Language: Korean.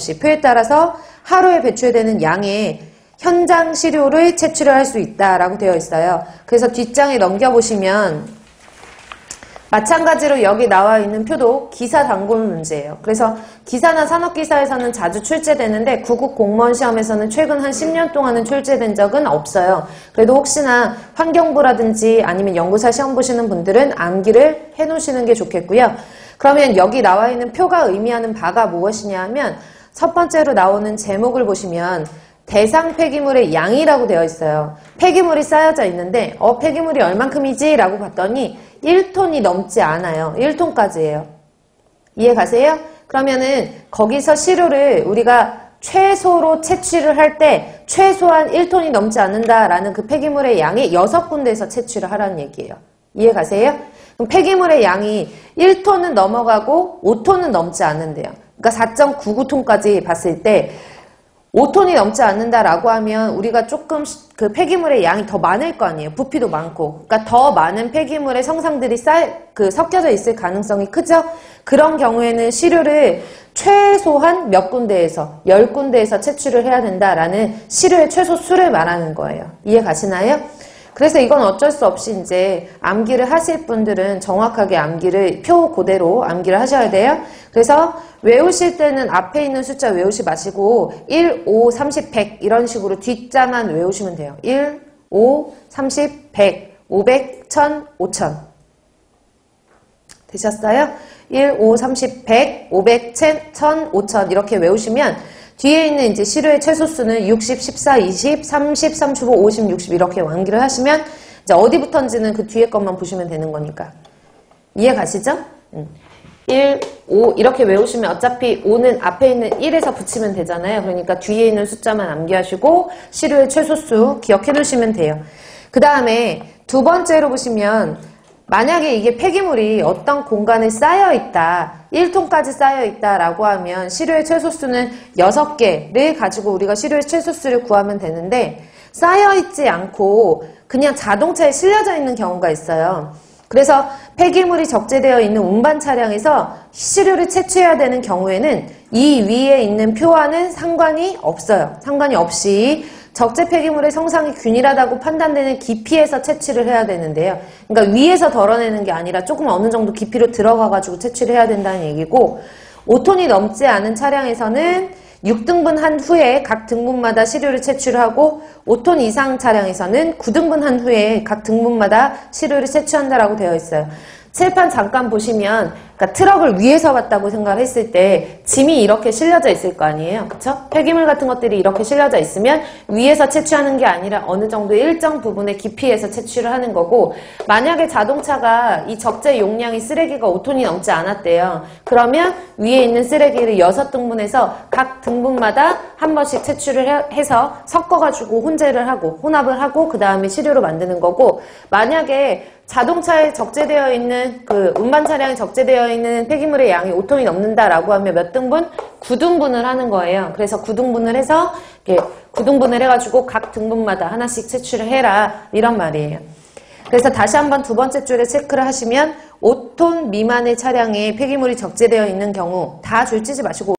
없이 표에 따라서 하루에 배출되는 양의 현장 시료를 채취를 할 수 있다라고 되어 있어요. 그래서 뒷장에 넘겨보시면 마찬가지로 여기 나와 있는 표도 기사 단골 문제예요. 그래서 기사나 산업기사에서는 자주 출제되는데 구급 공무원 시험에서는 최근 한 10년 동안은 출제된 적은 없어요. 그래도 혹시나 환경부라든지 아니면 연구사 시험 보시는 분들은 암기를 해놓으시는 게 좋겠고요. 그러면 여기 나와 있는 표가 의미하는 바가 무엇이냐 하면 첫 번째로 나오는 제목을 보시면 대상 폐기물의 양이라고 되어 있어요. 폐기물이 쌓여져 있는데 폐기물이 얼만큼이지? 라고 봤더니 1톤이 넘지 않아요. 1톤까지예요. 이해 가세요? 그러면은 거기서 시료를 우리가 최소로 채취를 할 때 최소한 1톤이 넘지 않는다라는 그 폐기물의 양이 6군데에서 채취를 하라는 얘기예요. 이해 가세요? 그럼 폐기물의 양이 1톤은 넘어가고 5톤은 넘지 않는데요. 그러니까 4.99톤까지 봤을 때 5톤이 넘지 않는다라고 하면 우리가 조금 그 폐기물의 양이 더 많을 거 아니에요. 부피도 많고. 그러니까 더 많은 폐기물의 성상들이 섞여져 있을 가능성이 크죠? 그런 경우에는 시료를 최소한 몇 군데에서 10군데에서 채취를 해야 된다라는 시료의 최소 수를 말하는 거예요. 이해 가시나요? 그래서 이건 어쩔 수 없이 이제 암기를 하실 분들은 정확하게 암기를 표 그대로 암기를 하셔야 돼요. 그래서 외우실 때는 앞에 있는 숫자 외우지 마시고 1, 5, 30, 100 이런 식으로 뒷자만 외우시면 돼요. 1, 5, 30, 100, 500, 1000, 5000 되셨어요? 1, 5, 30, 100, 500, 1000, 5000 이렇게 외우시면 뒤에 있는 이제 시료의 최소수는 60, 14, 20, 30, 35, 50, 60 이렇게 완기를 하시면 이제 어디부터인지는 그 뒤에 것만 보시면 되는 거니까. 이해 가시죠? 1, 5 이렇게 외우시면 어차피 5는 앞에 있는 1에서 붙이면 되잖아요. 그러니까 뒤에 있는 숫자만 암기하시고 시료의 최소수 기억해 두시면 돼요. 그 다음에 두 번째로 보시면 만약에 이게 폐기물이 어떤 공간에 쌓여있다, 1톤까지 쌓여있다라고 하면 시료의 최소수는 6개를 가지고 우리가 시료의 최소수를 구하면 되는데 쌓여있지 않고 그냥 자동차에 실려져 있는 경우가 있어요. 그래서 폐기물이 적재되어 있는 운반 차량에서 시료를 채취해야 되는 경우에는 이 위에 있는 표와는 상관이 없어요. 상관이 없이 적재 폐기물의 성상이 균일하다고 판단되는 깊이에서 채취를 해야 되는데요. 그러니까 위에서 덜어내는 게 아니라 조금 어느 정도 깊이로 들어가가지고 채취를 해야 된다는 얘기고 5톤이 넘지 않은 차량에서는 6등분 한 후에 각 등분마다 시료를 채취를 하고 5톤 이상 차량에서는 9등분 한 후에 각 등분마다 시료를 채취한다라고 되어 있어요. 칠판 잠깐 보시면 그러니까 트럭을 위에서 봤다고 생각을 했을 때 짐이 이렇게 실려져 있을 거 아니에요. 그쵸? 폐기물 같은 것들이 이렇게 실려져 있으면 위에서 채취하는 게 아니라 어느 정도 일정 부분의 깊이에서 채취를 하는 거고 만약에 자동차가 이 적재 용량이 쓰레기가 5톤이 넘지 않았대요. 그러면 위에 있는 쓰레기를 6등분해서 각 등분마다 한 번씩 채취를 해서 섞어가지고 혼재를 하고 혼합을 하고 그 다음에 시료로 만드는 거고 만약에 자동차에 적재되어 있는 그 운반 차량에 적재되어 있는 폐기물의 양이 5톤이 넘는다라고 하면 몇 등분? 9등분을 하는 거예요. 그래서 9등분을 해서 이렇게 9등분을 해가지고 각 등분마다 하나씩 채취를 해라 이런 말이에요. 그래서 다시 한번 두 번째 줄에 체크를 하시면 5톤 미만의 차량에 폐기물이 적재되어 있는 경우 다 줄치지 마시고